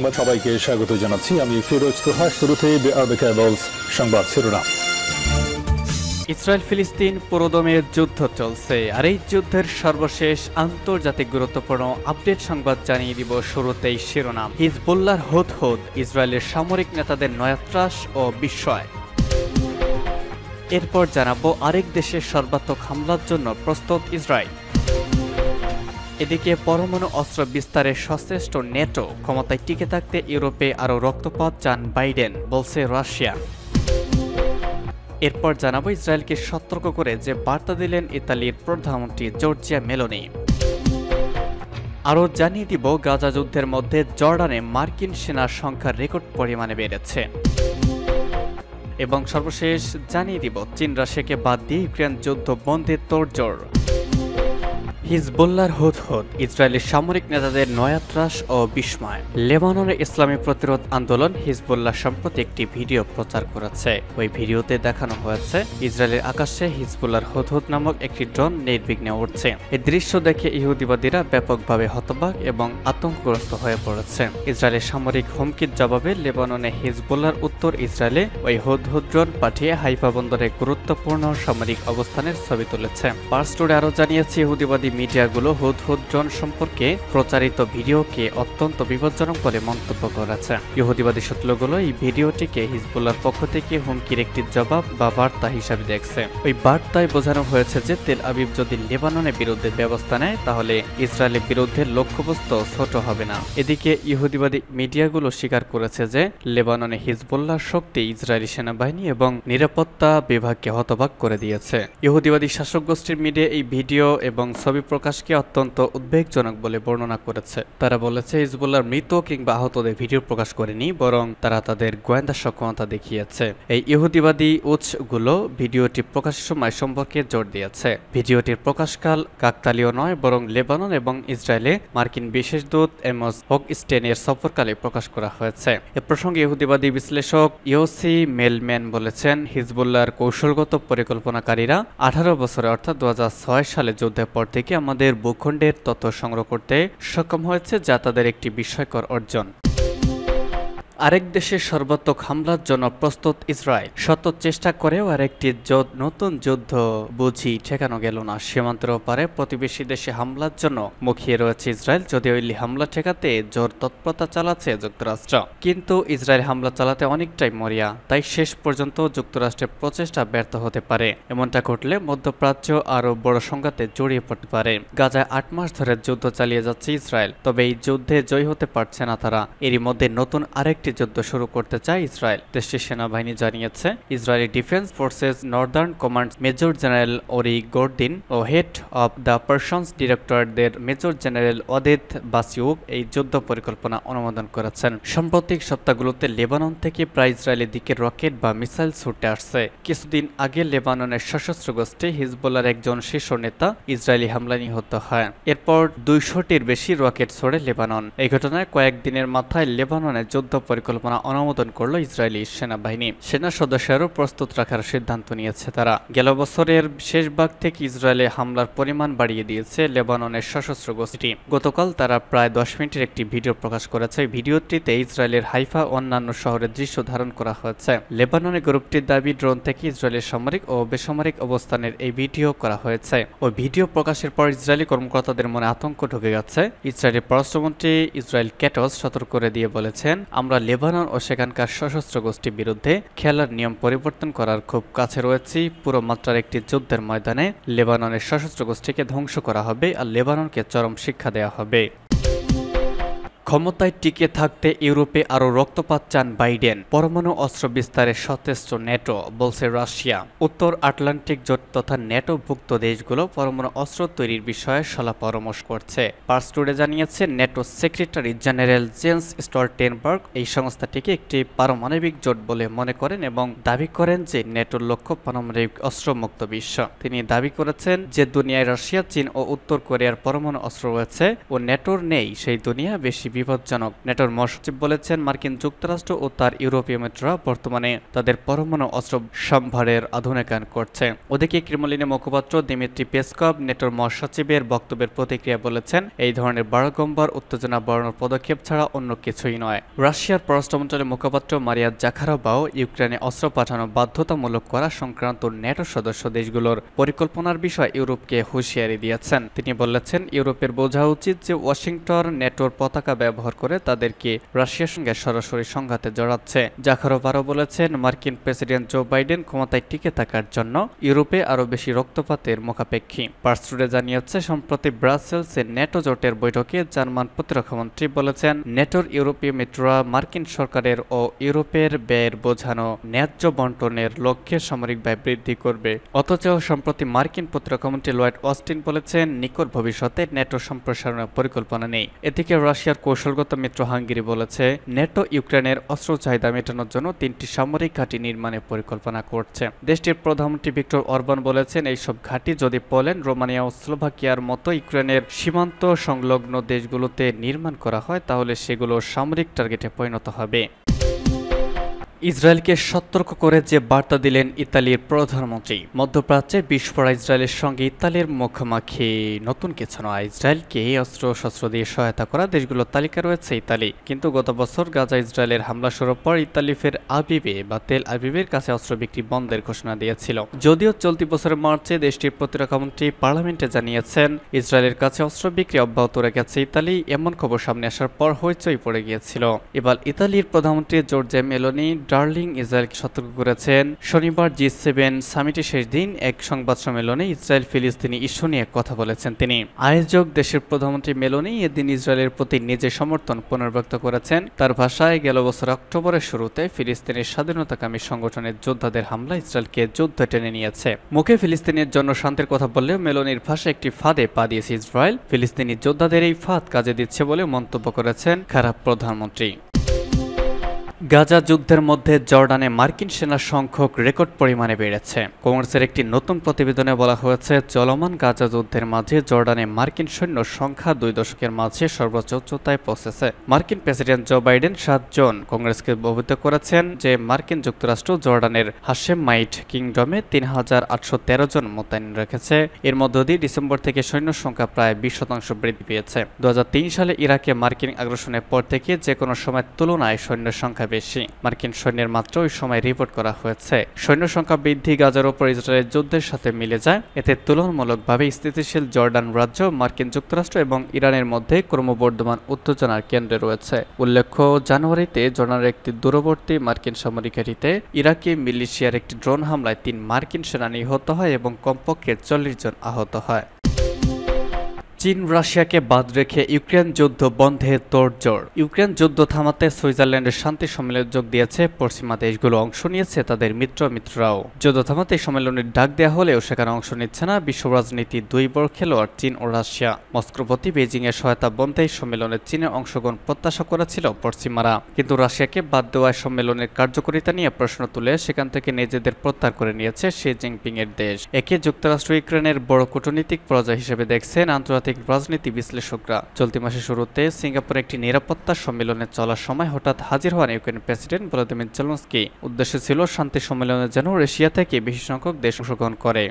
সংবাদ সবাইকে স্বাগত জানাচ্ছি। আমি ফিরোজ তোহা। শুরুতেই সংবাদ শিরোনাম। ইসরায়েল ফিলিস্তিন পুরোদমে যুদ্ধ চলছে, আর এই যুদ্ধের সর্বশেষ আন্তর্জাতিক গুরুত্বপূর্ণ আপডেট সংবাদ জানিয়ে দিব। শুরুতেই শিরোনাম। হিজবুল্লাহর হুদহুদ, ইসরায়েলের সামরিক নেতাদের নয়া ত্রাস ও বিস্ময়। এরপর জানাবো আরেক দেশের সর্বাত্মক হামলার জন্য প্রস্তুত ইসরায়েল। এদিকে পরমাণু অস্ত্র বিস্তারে সচেষ্ট নেটো, ক্ষমতায় টিকে থাকতে ইউরোপে আরও রক্তপাত চান বাইডেন, বলছে রাশিয়া। এরপর জানাবো ইসরায়েলকে সতর্ক করে যে বার্তা দিলেন ইতালির প্রধানমন্ত্রী জর্জিয়া মেলোনি। আরও জানিয়ে দিব গাজা যুদ্ধের মধ্যে জর্ডানে মার্কিন সেনার সংখ্যা রেকর্ড পরিমাণে বেড়েছে। এবং সর্বশেষ জানিয়ে দিব চীন রাশিয়াকে বাদ দিয়ে ইউক্রেন যুদ্ধ বন্ধে তোড়জোড়। হিজবুল্লাহর হুদহুদ, ইসরায়েলের সামরিক নেতাদের নয়া ত্রাস ও বিস্ময়। লেবাননের ইসলামী প্রতিরোধ আন্দোলন হিজবুল্লাহ সম্প্রতি একটি ভিডিও প্রচার করেছে। ওই ভিডিওতে দেখানো হয়েছে ইসরায়েলের আকাশে হিজবুল্লাহর হুদহুদ নামক একটি ড্রোন নির্বিঘ্নে উড়ছে। এই দৃশ্য দেখে ইহুদিবাদীরা ব্যাপকভাবে হতবাক এবং আতঙ্কগ্রস্ত হয়ে পড়েছে। ইসরায়েলের সামরিক হুমকির জবাবে লেবাননে হিজবুল্লাহর উত্তর ইসরায়েলে ওই হুদহুদ ড্রোন পাঠিয়ে হাইফা বন্দরে গুরুত্বপূর্ণ সামরিক অবস্থানের ছবি তুলেছে। পার্স টুডে আরও জানিয়েছে ইহুদিবাদী মিডিয়াগুলো হুদহুদ ড্রোন সম্পর্কে প্রচারিত ভিডিওকে অত্যন্ত বিপজ্জনক বলে মন্তব্য করেছে। ইহুদিবাদী সূত্রগুলো এই ভিডিওটিকে হিজবুল্লাহর পক্ষ থেকে হুমকির একটি জবাব বা বার্তা হিসাবে দেখছে। ওই বার্তায় বোঝানো হয়েছে যে তেল আবিব যদি লেবাননের বিরুদ্ধে ব্যবস্থা নেয় তাহলে ইসরায়েলের বিরুদ্ধে লক্ষ্যবস্তু ছোট হবে না। এদিকে ইহুদিবাদী মিডিয়াগুলো স্বীকার করেছে যে লেবাননে হিজবুল্লাহর শক্তি ইসরায়েলি সেনাবাহিনী এবং নিরাপত্তা বিভাগকে হতবাক করে দিয়েছে। ইহুদিবাদী শাসক গোষ্ঠীর মিডিয়া এই ভিডিও এবং ছবি প্রকাশকে অত্যন্ত উদ্বেগজনক বলে বর্ণনা করেছে। তারা বলেছে হিজবুল্লাহর মৃত কিংবা আহতদের ভিডিও প্রকাশ করেনি, বরং তারা তাদের গোয়েন্দা সক্ষমতা দেখিয়েছে। এই ইহুদিবাদী উৎসগুলো ভিডিওটি প্রকাশের সময় সম্পর্কে জোর দিয়েছে। ভিডিওটির প্রকাশকাল কাকতালীয় নয়, বরং লেবানন এবং ইসরায়েলে মার্কিন বিশেষ দূত এমস হোকস্টেনের সফরকালে প্রকাশ করা হয়েছে। এ প্রসঙ্গে ইহুদিবাদী বিশ্লেষক ইওসি মেলম্যান বলেছেন, হিজবুল্লাহর কৌশলগত পরিকল্পনাকারীরা 18 বছরে অর্থাৎ 2006 সালে যুদ্ধের পর থেকে আমাদের ভূখণ্ডের তথ্য সংগ্রহ করতে সক্ষম হয়েছে, যা তাদের একটি বিস্ময়কর অর্জন। আরেক দেশের সর্বাত্মক হামলার জন্য প্রস্তুত ইসরায়েল। শত চেষ্টা করেও আরেকটি নতুন যুদ্ধ বুঝি ঠেকানো গেল না। সীমান্তের ওপারে প্রতিবেশী দেশে হামলার জন্য মুখিয়ে রয়েছে ইসরায়েল। যদিও এই হামলা ঠেকাতে জোর তৎপরতা চালাচ্ছে যুক্তরাষ্ট্র, কিন্তু ইসরায়েল হামলা চালাতে অনেকটাই মরিয়া। তাই শেষ পর্যন্ত যুক্তরাষ্ট্রের প্রচেষ্টা ব্যর্থ হতে পারে। এমনটা ঘটলে মধ্যপ্রাচ্য আরও বড় সংঘাতে জড়িয়ে পড়তে পারে। গাজায় 8 মাস ধরে যুদ্ধ চালিয়ে যাচ্ছে ইসরায়েল, তবে এই যুদ্ধে জয় হতে পারছে না তারা। এরই মধ্যে নতুন আরেকটি যুদ্ধ শুরু করতে চায় ইসরায়েল। দেশটির সেনাবাহিনী জানিয়েছে Israeli defence forces northern command major general Ori Gordin ও হেড অব দ্য অপারেশনস ডিরেক্টরেটদের মেজর জেনারেল ওদেদ বাসিউক এই যুদ্ধ পরিকল্পনা অনুমোদন করেছেন। সাম্প্রতিক সপ্তাহগুলোতে লেবানন থেকে প্রায় ইসরায়েলের দিকে রকেট বা মিসাইল ছুটে আসছে। কিছুদিন আগে লেবাননের সশস্ত্র গোষ্ঠী হিজবুল্লাহর একজন শীর্ষ নেতা ইসরায়েলি হামলায় নিহত হয়। এরপর 200টির বেশি রকেট ছোড়ে লেবানন। এই ঘটনায় কয়েকদিনের মাথায় লেবাননে যুদ্ধ পরিকল্পনা অনুমোদন করল ইসরায়েলি সেনাবাহিনী। সেনা সদস্যরাও প্রস্তুত রাখার সিদ্ধান্ত নিয়েছে তারা। গেল বছরের শেষ ভাগ থেকে ইসরায়েলে হামলার পরিমাণ বাড়িয়ে দিয়েছে লেবাননের সশস্ত্র গোষ্ঠী। গতকাল তারা প্রায় 10 মিনিটের একটি ভিডিও প্রকাশ করেছে। ভিডিওটিতে ইসরায়েলের হাইফা অন্যান্য শহরের দৃশ্য ধারণ করা হয়েছে। লেবাননের গ্রুপটির দাবি ড্রোন থেকে ইসরায়েলের সামরিক ও বেসামরিক অবস্থানের এই ভিডিও করা হয়েছে। ওই ভিডিও প্রকাশের পর ইসরায়েলি কর্মকর্তাদের মনে আতঙ্ক ঢুকে গেছে। ইসরায়েলের পররাষ্ট্রমন্ত্রী ইসরায়েল ক্যাটস সতর্ক করে দিয়ে বলেছেন, আমরা লেবানন ও সেখানকার সশস্ত্র গোষ্ঠীর বিরুদ্ধে খেলার নিয়ম পরিবর্তন করার খুব কাছে রয়েছি। পুরো মাত্রার একটি যুদ্ধের ময়দানে লেবাননের সশস্ত্র গোষ্ঠীকে ধ্বংস করা হবে আর লেবাননকে চরম শিক্ষা দেওয়া হবে। ক্ষমতায় টিকে থাকতে ইউরোপে আরও রক্তপাত চান বাইডেন। পরমাণু অস্ত্র বিস্তারে সচেষ্ট নেটো, বলছে রাশিয়া। উত্তর আটলান্টিক জোট তথা নেটোভুক্ত দেশগুলো পরমাণু অস্ত্র তৈরির বিষয়ে সলা পরামর্শ করছে। পার্স টুডে জানিয়েছে NATO secretary general Jens Stoltenberg এই সংস্থাটিকে একটি পারমাণবিক জোট বলে মনে করেন এবং দাবি করেন যে নেটোর লক্ষ্য পারমাণবিক অস্ত্রমুক্ত বিশ্ব। তিনি দাবি করেছেন যে দুনিয়ায় রাশিয়া, চীন ও উত্তর কোরিয়ার পরমাণু অস্ত্র রয়েছে ও নেটোর নেই, সেই দুনিয়া বেশি বিপজ্জনক। নেটোর মহাসচিব বলেছেন, মার্কিন যুক্তরাষ্ট্র ও তার ইউরোপীয় মিত্ররা বর্তমানে তাদের পরমাণু অস্ত্র সম্ভারের আধুনিকায়ন করছে। ওদিকে ক্রেমলিনের মুখপাত্র দিমিত্রি পেসকভ নেটোর মহাসচিবের বক্তব্যের প্রতিক্রিয়া বলেছেন, এই ধরনের বারংবার উত্তেজনা বাড়ানোর পদক্ষেপ ছাড়া অন্য কিছুই নয়। রাশিয়ার পররাষ্ট্র মন্ত্রণালয়ের মুখপাত্র মারিয়া জাখারোভাও ইউক্রেনে অস্ত্র পাঠানো বাধ্যতামূলক করা সংক্রান্ত নেটো সদস্য দেশগুলোর পরিকল্পনার বিষয়ে ইউরোপকে হুঁশিয়ারি দিয়েছেন। তিনি বলেছেন, ইউরোপের বোঝা উচিত যে ওয়াশিংটন নেটোর পতাকা ব্যবহার করে তাদেরকে রাশিয়ার সঙ্গে সরাসরি সংঘাতে জড়াচ্ছে। জাখারোভ আরও বলেছেন, মার্কিন প্রেসিডেন্ট জো বাইডেন ক্ষমতায় টিকে থাকার জন্য ইউরোপে আরও বেশি রক্তপাতের মুখাপেক্ষী। পার্স টুডে জানিয়েছে, সম্প্রতি ব্রাসেলসে নেটো জোটের বৈঠকে জার্মান প্রতিরক্ষামন্ত্রী বলেছেন, নেটোর ইউরোপীয় মিত্ররা মার্কিন সরকারের ও ইউরোপের ব্যয়ের বোঝানো ন্যায্য বন্টনের লক্ষ্যে সামরিক ব্যয় বৃদ্ধি করবে। অথচ সম্প্রতি মার্কিন প্রতিরক্ষামন্ত্রী লয়েড অস্টিন বলেছেন, নিকট ভবিষ্যতে নেটো সম্প্রসারণের পরিকল্পনা নেই। এদিকে রাশিয়ার কৌশলগত মিত্র হাঙ্গেরি বলেছে, নেটো ইউক্রেনের অস্ত্র চাহিদা মেটানোর জন্য 3টি সামরিক ঘাঁটি নির্মাণের পরিকল্পনা করছে। দেশটির প্রধানমন্ত্রী ভিক্টর অরবান বলেছেন, এইসব ঘাঁটি যদি পোল্যান্ড, রোমানিয়া ও স্লোভাকিয়ার মতো ইউক্রেনের সীমান্ত সংলগ্ন দেশগুলোতে নির্মাণ করা হয় তাহলে সেগুলো সামরিক টার্গেটে পরিণত হবে। ইসরায়েলকে সতর্ক করে যে বার্তা দিলেন ইতালির প্রধানমন্ত্রী। মধ্যপ্রাচ্যে বিস্ফোরা ইসরায়েলের সঙ্গে ইতালির মুখোমুখি নতুন কিছু নয়। ইসরায়েলকে অস্ত্র দিয়ে সহায়তা করা দেশগুলোর তালিকা রয়েছে ইতালি। কিন্তু গত বছর গাজা ইসরায়েলের হামলা শুরুর পর ইতালি ফের আবিবে বা তেল আবিবের কাছে অস্ত্র বিক্রি বন্ধের ঘোষণা দিয়েছিল। যদিও চলতি বছরের মার্চে দেশটির প্রতিরক্ষামন্ত্রী পার্লামেন্টে জানিয়েছেন, ইসরায়েলের কাছে অস্ত্র বিক্রি অব্যাহত রেখেছে ইতালি। এমন খবর সামনে আসার পর হইচই পড়ে গিয়েছিল। এবার ইতালির প্রধানমন্ত্রী জর্জিয়া মেলোনি ডার্লিং ইসরায়েলকে সতর্ক করেছেন। শনিবার G7 সামিটের শেষ দিন এক সংবাদ সম্মেলনে ইসরায়েল ফিলিস্তিনি ইস্যু নিয়ে কথা বলেছেন তিনি। আয়োজক দেশের প্রধানমন্ত্রী মেলোনি এদিন ইসরায়েলের প্রতি নিজের সমর্থন পুনর্ব্যক্ত করেছেন। তার ভাষায়, গেল বছর অক্টোবরের শুরুতে ফিলিস্তিনের স্বাধীনতাকামী সংগঠনের যোদ্ধাদের হামলা ইসরায়েলকে যুদ্ধে টেনে নিয়েছে। মুখে ফিলিস্তিনের জন্য শান্তির কথা বললেও মেলোনির ভাষায় একটি ফাঁদে পা দিয়েছে ইসরায়েল। ফিলিস্তিনি যোদ্ধাদের এই ফাঁদ কাজে দিচ্ছে বলে মন্তব্য করেছেন খারাপ প্রধানমন্ত্রী। গাজা যুদ্ধের মধ্যে জর্ডানে মার্কিন সেনার সংখ্যক রেকর্ড পরিমাণে বেড়েছে। কংগ্রেসের একটি নতুন প্রতিবেদনে বলা হয়েছে, চলমান গাজা যুদ্ধের মাঝে জর্ডানে মার্কিন সৈন্য সংখ্যা 2 দশকের মাঝে সর্বোচ্চ উচ্চতায় পৌঁছেছে। মার্কিন প্রেসিডেন্ট জো বাইডেন 7 জন কংগ্রেসকে অবহিত করেছেন যে মার্কিন যুক্তরাষ্ট্র জর্ডানের হাশেমাইট কিংডমে 3813 জন মোতায়েন রেখেছে। এর মধ্য দিয়ে ডিসেম্বর থেকে সৈন্য সংখ্যা প্রায় 20% বৃদ্ধি পেয়েছে। 2003 সালে ইরাকে মার্কিন আগ্রাসনের পর থেকে যে কোনো সময়ের তুলনায় সৈন্য সংখ্যা বেশি। মার্কিন সৈন্যের মাত্র ওই সময় রিপোর্ট করা হয়েছে। সৈন্য সংখ্যা বৃদ্ধি গাজার ওপর ইসরায়েলের যুদ্ধের সাথে মিলে যায়। এতে তুলনামূলকভাবে স্থিতিশীল জর্ডান রাজ্য মার্কিন যুক্তরাষ্ট্র এবং ইরানের মধ্যে ক্রমবর্ধমান উত্তেজনার কেন্দ্রে রয়েছে। উল্লেখ্য, জানুয়ারিতে জর্ডানের একটি দূরবর্তী মার্কিন সামরিক ঘাঁটিতে ইরাকি মিলিশিয়ার একটি ড্রোন হামলায় 3 মার্কিন সেনা নিহত হয় এবং কমপক্ষে 40 জন আহত হয়। চীন রাশিয়াকে বাদ রেখে ইউক্রেন যুদ্ধ বন্ধে তোড়জোড়। ইউক্রেন যুদ্ধ থামাতে সুইজারল্যান্ডের শান্তি সম্মেলনে যোগ দিয়েছে। পশ্চিমা দেশগুলো অংশ নিয়েছে তাদের মিত্ররাও। যুদ্ধ থামাতে সম্মেলনের ডাক দেওয়া হলেও সেখানে অংশ নিচ্ছে না বিশ্ব রাজনীতি 2 বড় খেলোয়াড় চীন ও রাশিয়া। মস্কোর প্রতি বেজিং এর সহায়তা বন্ধে সম্মেলনে চীনের অংশগ্রহণ প্রত্যাশা করেছিল পশ্চিমারা, কিন্তু রাশিয়াকে বাদ দেওয়ায় সম্মেলনের কার্যকারিতা নিয়ে প্রশ্ন তুলে সেখান থেকে নিজেদের প্রত্যাহার করে নিয়েছে শি জিনপিং এর দেশ। একে যুক্তরাষ্ট্র ইউক্রেনের বড় কূটনৈতিক পরাজয় হিসেবে দেখছেন আন্তর্জাতিক রাজনীতি বিশ্লেষকরা। চলতি মাসের শুরুতে সিঙ্গাপুরে একটি নিরাপত্তা সম্মেলনে চলার সময় হঠাৎ হাজির হন ইউক্রেন প্রেসিডেন্ট ভলোদিমির জেলেনস্কি। উদ্দেশ্য ছিল শান্তি সম্মেলনে যেন রাশিয়া থেকে বেশি সংখ্যক দেশ অংশগ্রহণ করে।